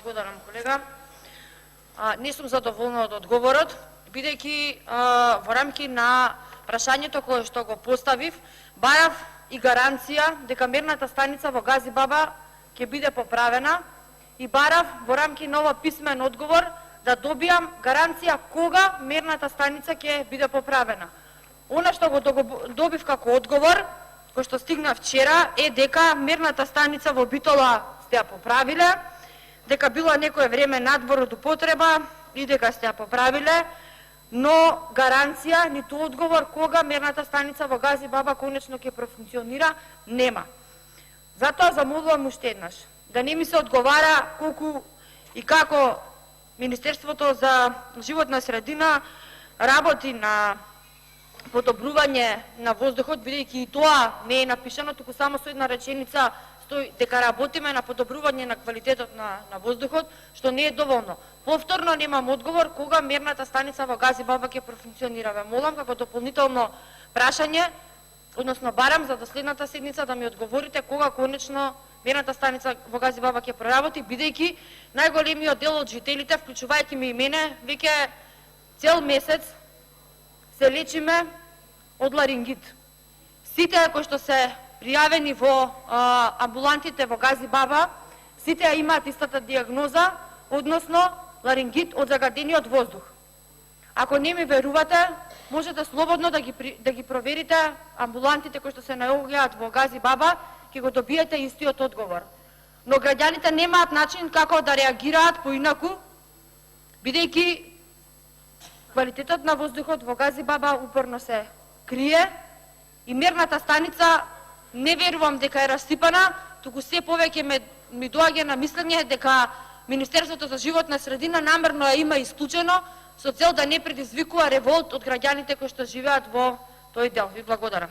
Благодарам, колега. Не сум задоволна од одговорот, бидејќи во рамки на прашањето кое што го поставив, барав и гаранција дека мерната станица во Газибаба ќе биде поправена и барав во рамки на ова писмен одговор да добијам гаранција кога мерната станица ќе биде поправена. Она што го добив како одговор, кој што стигна вчера, е дека мерната станица во Битола сте ја поправиле, дека било некое време надвор од употреба и дека сте ја поправиле, но гаранција, ниту одговор кога мерната станица во Газибаба конечно ќе профункционира, нема. Затоа замолувам уште еднаш да не ми се одговара колку и како Министерството за животна средина работи на подобрување на воздухот, бидејќи и тоа не е напишано, туку само со една реченица стои дека работиме на подобрување на квалитетот на воздухот, што не е доволно. Повторно немам одговор кога мерната станица во Газибаба ќе профункционира. Ве молам како дополнително прашање, односно барам за следната седница да ми одговорите кога конечно мерната станица во Газибаба ќе проработи, бидејќи најголемиот дел од жителите, вклучувајќи ми и мене, веќе цел месец се лечиме од ларингит. Сите кои што се пријавени во амбулантите во Газибаба, сите ја имаат истата диагноза, односно ларингит од загадениот воздух. Ако не ми верувате, можете слободно да ги проверите амбулантите кои што се наоѓаат во Газибаба, ќе го добиете истиот одговор. Но граѓаните немаат начин како да реагираат поинаку, бидејќи квалитетот на воздухот во Газибаба упорно се крие и мерната станица не верувам дека е расипана, туку се повеќе ми доаѓа на мислење дека Министерството за животна средина намерно ја има исклучено со цел да не предизвикува револт од граѓаните кои што живеат во тој дел. Ви благодарам.